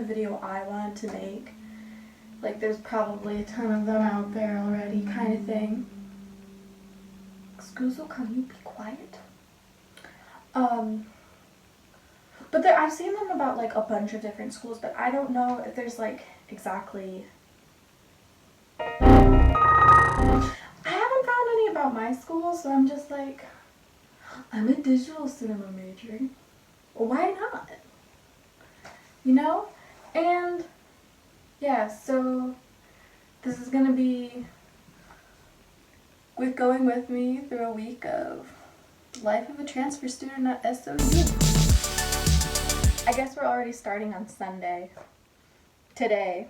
video I wanted to make. Like, there's probably a ton of them out there already, kind of thing. Scuzo, can you be quiet? But I've seen them about like a bunch of different schools, but I don't know if there's like exactly. I haven't found any about my school, so I'm just like, I'm a digital cinema major. Well, why not? You know? And yeah, so this is gonna be going with me through a week of life of a transfer student at SOU. I guess we're already starting on Sunday, today,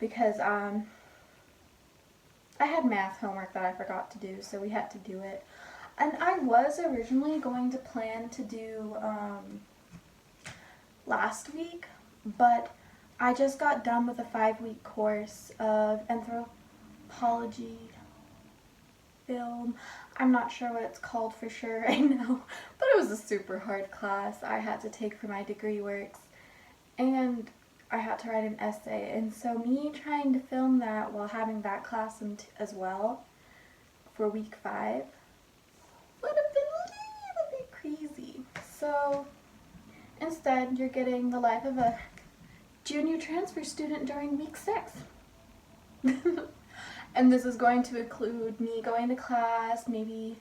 because I had math homework that I forgot to do, so we had to do it. And I was originally going to plan to do last week, but I just got done with a 5-week course of anthropology film. I'm not sure what it's called for sure right now, but it was a super hard class I had to take for my degree works, and I had to write an essay, and so me trying to film that while having that class as well for week 5 would have been a little bit crazy. So instead, you're getting the life of a junior transfer student during week 6. And this is going to include me going to class. Maybe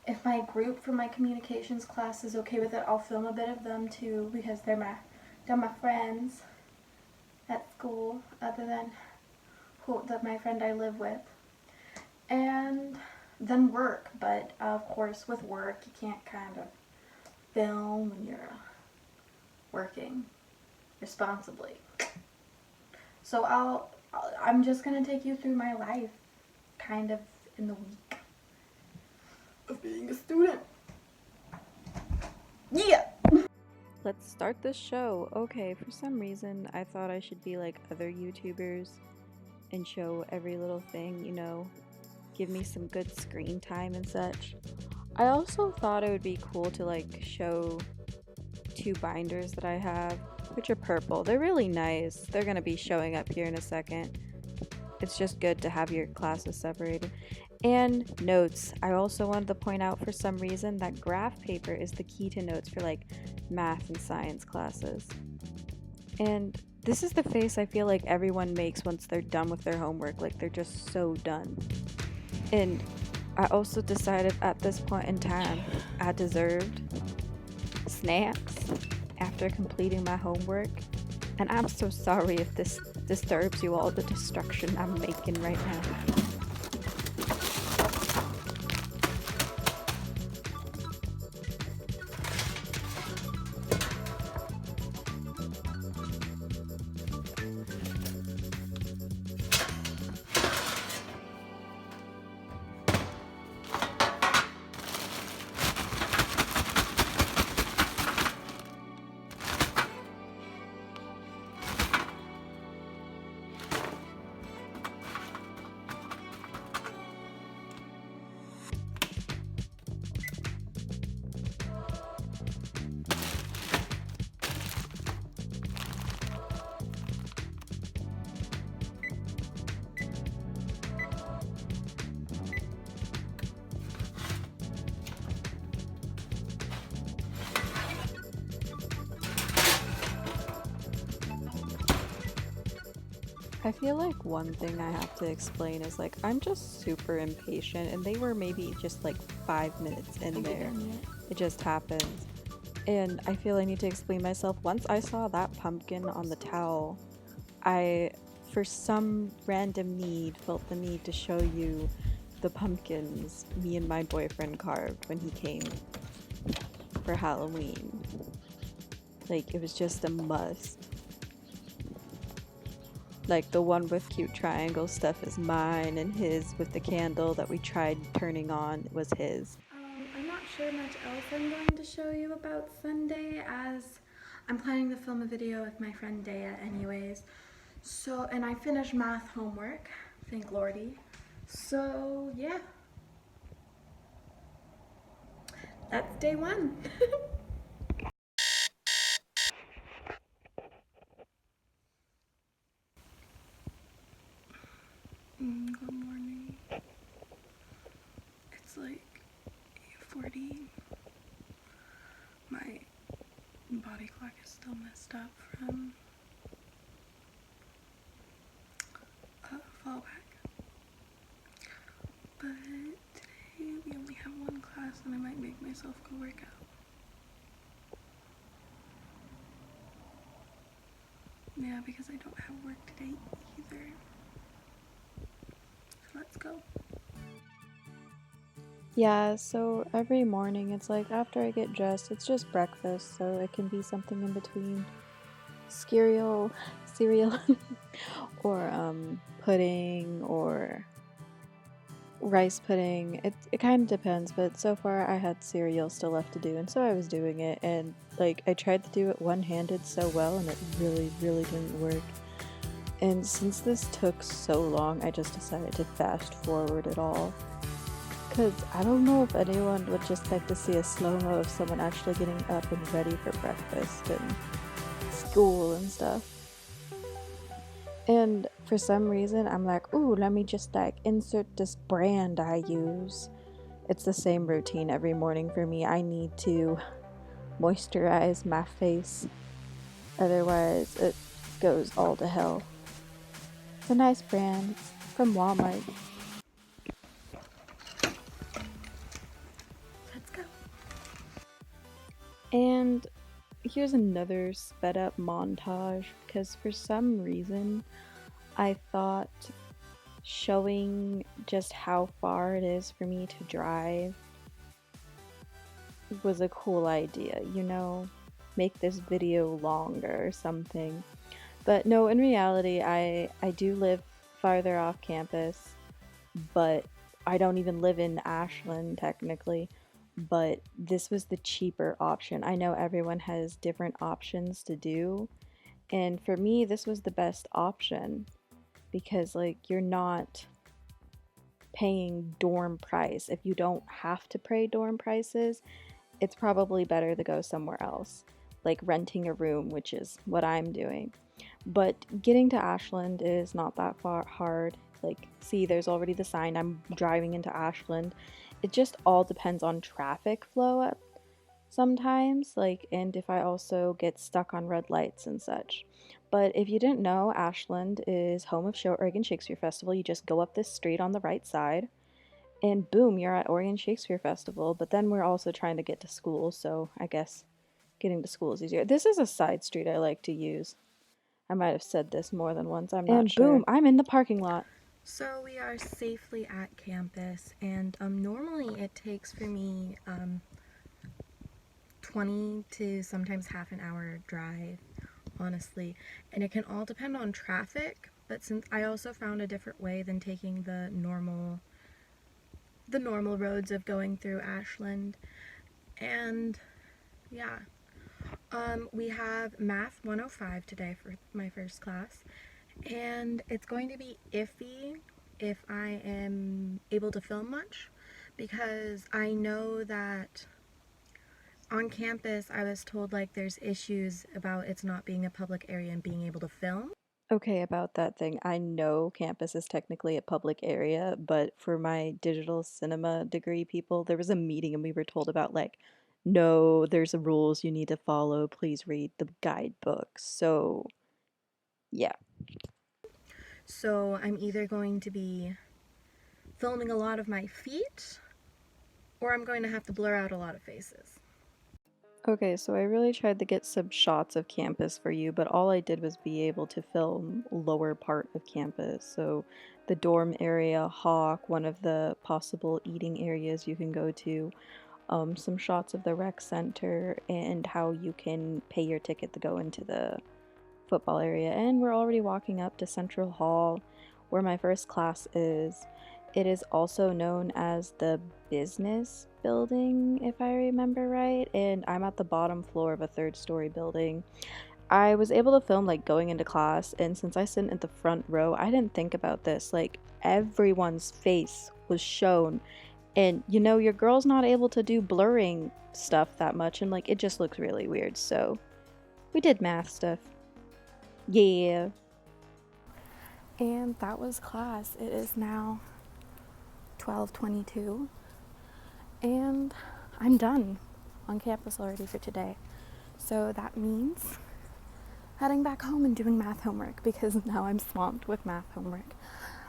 if my group from my communications class is okay with it, I'll film a bit of them too, because they're my friends at school, other than my friend I live with. And then work, but of course with work you can't kind of film when you're working responsibly. So I'm just gonna take you through my life kind of in the week of being a student. Yeah! Let's start this show. Okay, for some reason I thought I should be like other YouTubers and show every little thing, you know, give me some good screen time and such. I also thought it would be cool to like show 2 binders that I have, which are purple. They're really nice. They're gonna be showing up here in a second. It's just good to have your classes separated. And notes. I also wanted to point out for some reason that graph paper is the key to notes for like math and science classes. And this is the face I feel like everyone makes once they're done with their homework. Like they're just so done. And I also decided at this point in time I deserved snacks after completing my homework. And I'm so sorry if this disturbs you all, the destruction I'm making right now. I feel like one thing I have to explain is like I'm just super impatient, and they were maybe just like 5 minutes in there. It just happens. And I feel I need to explain myself. Once I saw that pumpkin on the towel, I, for some random need, felt the need to show you the pumpkins me and my boyfriend carved when he came for Halloween. Like, it was just a must. Like, the one with cute triangle stuff is mine, and his with the candle that we tried turning on was his. I'm not sure much else I'm going to show you about Sunday, as I'm planning to film a video with my friend Dea anyways. So, and I finished math homework, thank Lordy. So, yeah. That's day 1. Good morning. It's like 8:40. My body clock is still messed up from fallback. But today we only have one class and I might make myself go work out. Yeah, because I don't have work today either. So let's go. Yeah, so every morning it's like after I get dressed, it's just breakfast, so it can be something in between cereal, or pudding or rice pudding. It kind of depends, but so far I had cereal still left to do, and so I was doing it, and like I tried to do it one-handed so well, and it really, really didn't work. And since this took so long, I just decided to fast forward it all. Because I don't know if anyone would just like to see a slow-mo of someone actually getting up and ready for breakfast and school and stuff. And for some reason, I'm like, ooh, let me just like insert this brand I use. It's the same routine every morning for me. I need to moisturize my face. Otherwise, it goes all to hell. It's a nice brand. It's from Walmart. Let's go. And here's another sped up montage because for some reason I thought showing just how far it is for me to drive was a cool idea, you know? Make this video longer or something. But no, in reality, I do live farther off campus, but I don't even live in Ashland technically. But this was the cheaper option. I know everyone has different options to do, and for me, this was the best option because, like, you're not paying dorm price. If you don't have to pay dorm prices, it's probably better to go somewhere else, like renting a room, which is what I'm doing. But getting to Ashland is not that far hard. Like, see, there's already the sign. I'm driving into Ashland. It just all depends on traffic flow at sometimes, like, and if I also get stuck on red lights and such. But if you didn't know, Ashland is home of Oregon Shakespeare Festival. You just go up this street on the right side, and boom, you're at Oregon Shakespeare Festival. But then we're also trying to get to school, so I guess getting to school is easier. This is a side street I like to use. I might have said this more than once, I'm not sure. And boom, I'm in the parking lot. So we are safely at campus, and normally it takes for me 20 to sometimes half an hour drive, honestly, and it can all depend on traffic. But since I also found a different way than taking the normal roads of going through Ashland, and yeah, we have Math 105 today for my first class, and it's going to be iffy if I am able to film much, because I know that on campus I was told like there's issues about it's not being a public area and being able to film. Okay, about that thing. I know campus is technically a public area, but for my digital cinema degree people, there was a meeting and we were told about like, no, there's rules you need to follow. Please read the guidebooks. So, yeah. So I'm either going to be filming a lot of my feet, or I'm going to have to blur out a lot of faces. Okay, so I really tried to get some shots of campus for you, but all I did was be able to film lower part of campus. So the dorm area, Hawk, one of the possible eating areas you can go to, some shots of the rec center, and how you can pay your ticket to go into the football area. And we're already walking up to Central Hall, where my first class is. It is also known as the business building, if I remember right, and I'm at the bottom floor of a third-story building. I was able to film like going into class, and since I sit at the front row, I didn't think about this. Like, everyone's face was shown, and you know, your girl's not able to do blurring stuff that much, and like it just looks really weird. So we did math stuff. Yeah. And that was class. It is now 12:22, and I'm done on campus already for today. So that means heading back home and doing math homework, because now I'm swamped with math homework.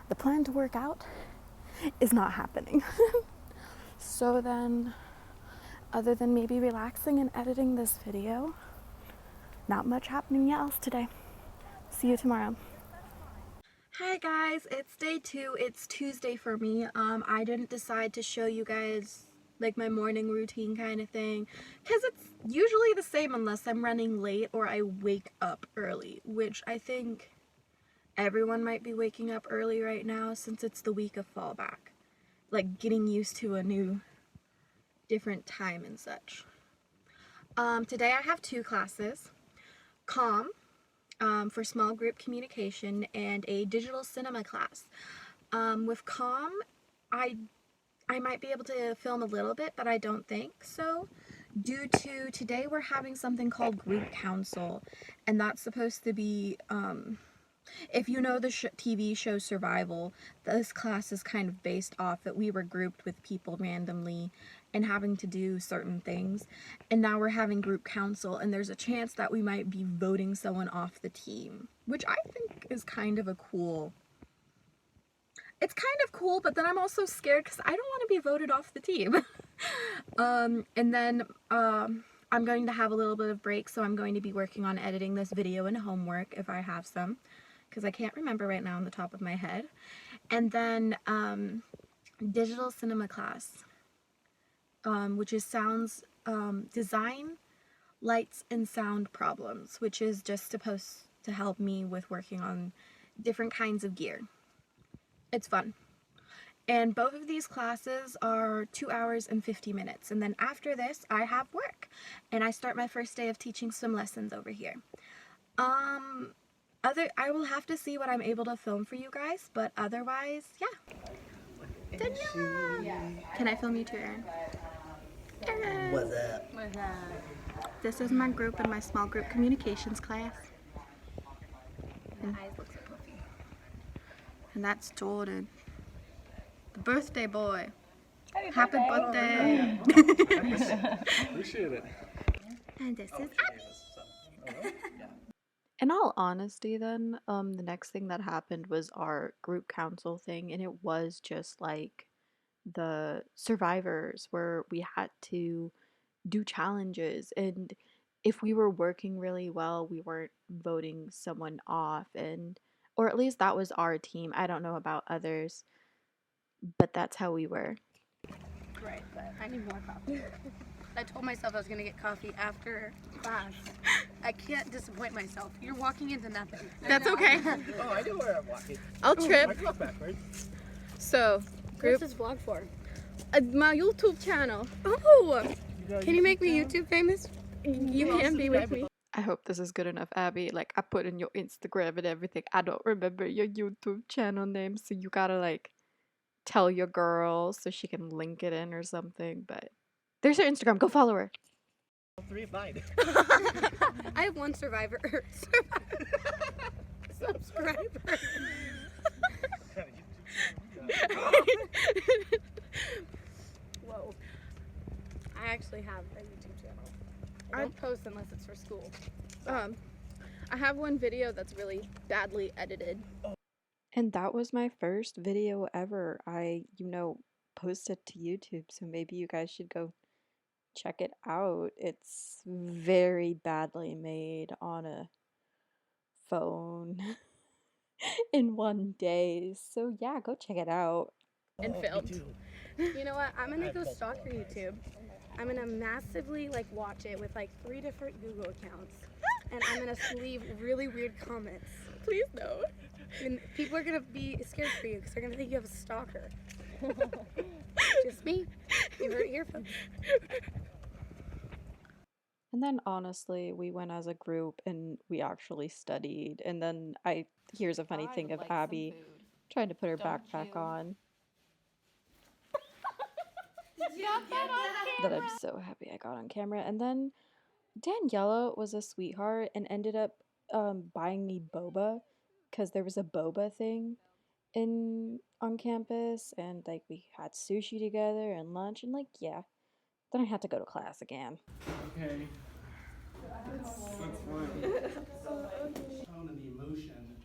The plan to work out is not happening. So then, other than maybe relaxing and editing this video, not much happening else today. See you tomorrow. Hi guys, it's day 2. It's Tuesday for me. I didn't decide to show you guys like my morning routine kind of thing, because it's usually the same unless I'm running late or I wake up early, which I think everyone might be waking up early right now since it's the week of fallback. Like getting used to a new different time and such. Today I have 2 classes. Comm for small group communication, and a digital cinema class. With comm, I might be able to film a little bit, but I don't think so, due to today we're having something called group council, and that's supposed to be, if you know the TV show Survival, this class is kind of based off that we were grouped with people randomly and having to do certain things, and now we're having group council, and there's a chance that we might be voting someone off the team, which I think is kind of a cool... It's kind of cool, but then I'm also scared because I don't want to be voted off the team. And then I'm going to have a little bit of break, so I'm going to be working on editing this video and homework if I have some, because I can't remember right now on the top of my head. And then digital cinema class, which is sounds design, lights, and sound problems, which is just supposed to help me with working on different kinds of gear. It's fun. And both of these classes are 2 hours and 50 minutes. And then after this, I have work. And I start my first day of teaching swim lessons over here. I will have to see what I'm able to film for you guys, but otherwise, yeah. Daniela! Can I film you too, Erin? Erin! What's up? What's that? This is my group in my small group communications class. My eyes look so puffy. And that's Jordan, the birthday boy. Happy birthday! Appreciate it. And this is Abby. In all honesty, then, the next thing that happened was our group council thing, and it was just like the survivors where we had to do challenges, and if we were working really well, we weren't voting someone off, and or at least that was our team. I don't know about others, but that's how we were. Right, but I need more coffee. I told myself I was gonna get coffee after class. I can't disappoint myself. You're walking into nothing. That's okay. Oh, I know where I'm walking. I'll I trip. go backwards. So, What's this vlog for? my YouTube channel. Oh! Can you make me YouTube famous? You can be with me. I hope this is good enough, Abby. Like, I put in your Instagram and everything. I don't remember your YouTube channel name, so you gotta, like, tell your girl so she can link it in or something. But there's her Instagram. Go follow her. 3 of mine. I have 1 survivor. Subscriber. Whoa. I actually have a YouTube channel. I don't post unless it's for school. I have one video that's really badly edited. And that was my first video ever. I, posted to YouTube, so maybe you guys should go check it out. It's very badly made on a phone in one day. So yeah, go check it out. And filmed. You know what? I'm gonna go stalk your YouTube. I'm gonna massively watch it with 3 different Google accounts. And I'm gonna leave really weird comments. Please no. And people are gonna be scared for you because they're gonna think you have a stalker. Just me. You heard it here, folks. And then honestly, we went as a group and we actually studied. And then here's a funny thing of Abby trying to put her backpack on. That I'm so happy I got on camera. And then Daniela was a sweetheart and ended up buying me boba. because there was a boba thing on campus, and like we had sushi together and lunch, and like yeah, then I had to go to class again. Okay. That's fine. Tone and the emotion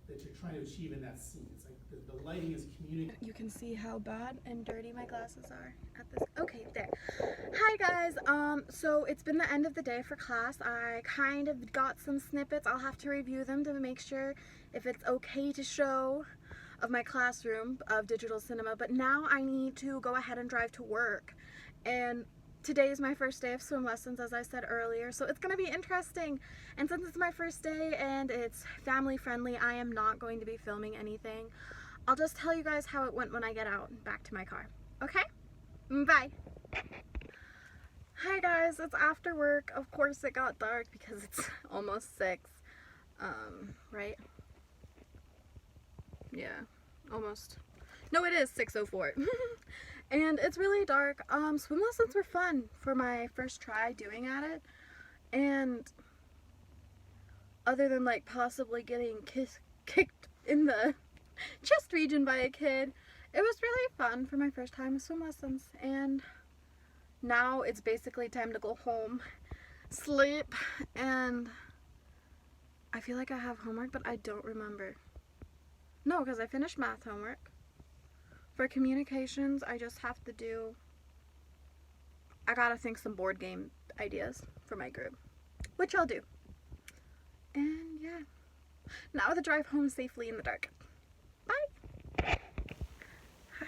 that you're trying to achieve in that scene. It's like the lighting is communicating. You can see how bad and dirty my glasses are at this. Okay, there. Hi guys. So it's been the end of the day for class. I kind of got some snippets. I'll have to review them to make sure if it's okay to show of my classroom of digital cinema. But now I need to go ahead and drive to work. And today is my first day of swim lessons, as I said earlier, so it's going to be interesting. And since it's my first day and it's family friendly, I am not going to be filming anything. I'll just tell you guys how it went when I get out and back to my car. Okay? Bye. Hi guys, it's after work. Of course it got dark because it's almost 6. Right? Yeah, almost. No, it is 6:04. And it's really dark. Swim lessons were fun for my first try doing at it. And other than like possibly getting kicked in the chest region by a kid, it was really fun for my first time with swim lessons. And now it's basically time to go home, sleep, and I feel like I have homework, but I don't remember. No, because I finished math homework. For communications, I just have to do, I gotta think some board game ideas for my group, which I'll do. And yeah, now the drive home safely in the dark. Bye!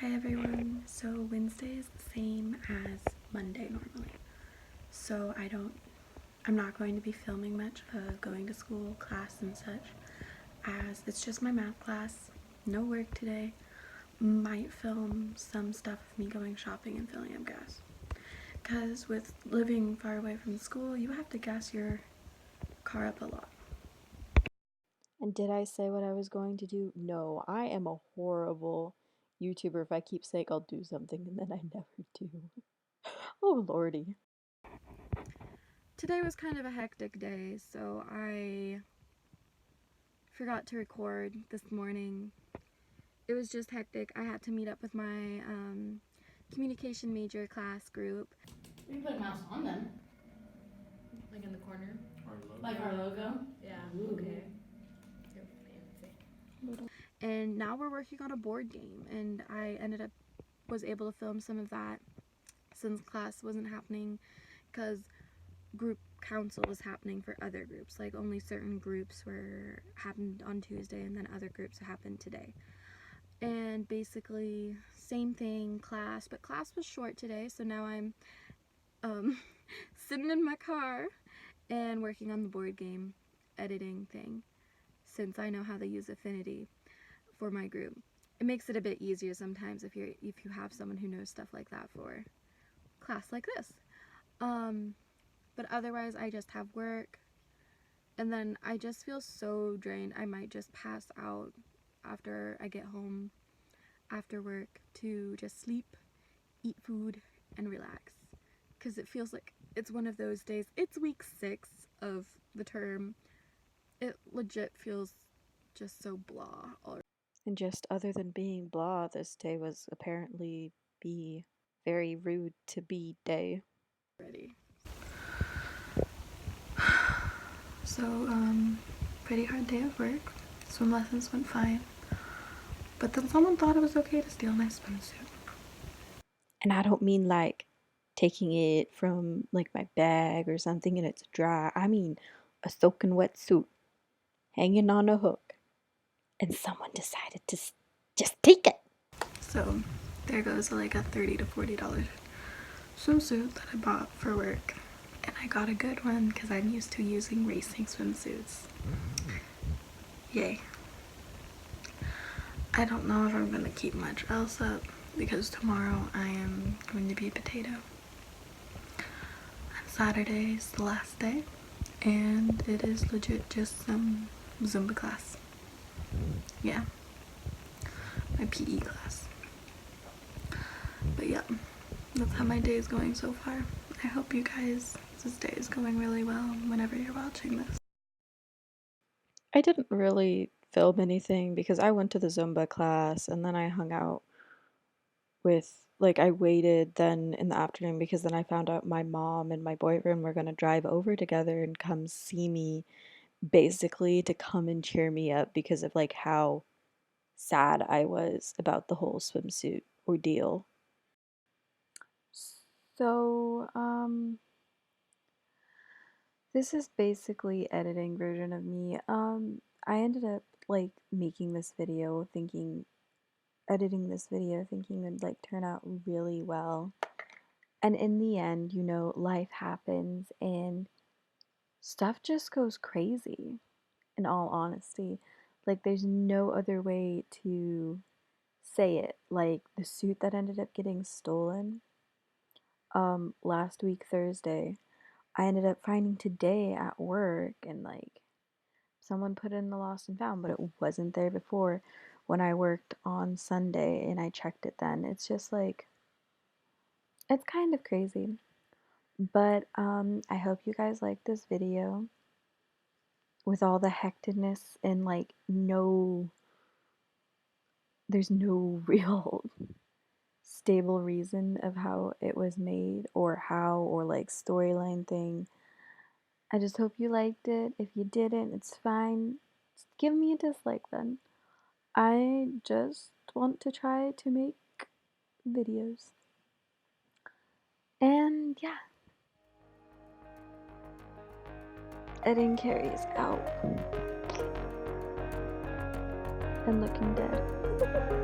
Hi everyone. So Wednesday is the same as Monday normally. So I'm not going to be filming much of going to school, class and such, as it's just my math class, no work today. Might film some stuff of me going shopping and filling up gas. Because with living far away from school, you have to gas your car up a lot. And did I say what I was going to do? No, I am a horrible YouTuber if I keep saying I'll do something and then I never do. Oh lordy. Today was kind of a hectic day, so I forgot to record this morning. It was just hectic. I had to meet up with my communication major class group. We can put a mouse on them. Like in the corner? Our logo. Like our logo? Yeah. Ooh. Okay. And now we're working on a board game, and I was able to film some of that since class wasn't happening, because group council was happening for other groups. Like only certain groups happened on Tuesday, and then other groups happened today. And basically same thing, class, but class was short today, so now I'm sitting in my car and working on the board game editing thing, since I know how to use Affinity for my group. It makes it a bit easier sometimes if you have someone who knows stuff like that for class like this. But otherwise I just have work, and then I just feel so drained. I might just pass out after I get home after work to just sleep, eat food, and relax. Because it feels like it's one of those days. It's week 6 of the term. It legit feels just so blah already. And just other than being blah, this day was apparently be very rude to be day. So, pretty hard day at work. Swim lessons went fine. But then someone thought it was okay to steal my swimsuit. And I don't mean like taking it from like my bag or something and it's dry. I mean a soaking wet suit hanging on a hook. And someone decided to just take it. So, there goes like a $30 to $40 swimsuit that I bought for work. And I got a good one because I'm used to using racing swimsuits. Yay. I don't know if I'm going to keep much else up because tomorrow I am going to be potato. And Saturday is the last day, and it is legit just some Zumba class. Yeah. My PE class. But yeah, that's how my day is going so far. I hope you guys, this day is going really well whenever you're watching this. I didn't really film anything because I went to the Zumba class and then I hung out with, like, I waited then in the afternoon because then I found out my mom and my boyfriend were gonna drive over together and come see me, basically to come and cheer me up because of like how sad I was about the whole swimsuit ordeal. So, this is basically editing version of me. I ended up like making this video thinking, editing this video thinking it would like turn out really well. And in the end, you know, life happens and stuff just goes crazy, in all honesty. Like, there's no other way to say it. Like, the suit that ended up getting stolen, last week, Thursday, I ended up finding today at work, and like, someone put it in the lost and found, but it wasn't there before when I worked on Sunday and I checked it then. It's just like, it's kind of crazy. But I hope you guys like this video with all the hecticness and like there's no real stable reason of how it was made or how or like storyline thing. I just hope you liked it. If you didn't, it's fine. Just give me a dislike then. I just want to try to make videos. And yeah. Edding Carey's out. And looking dead.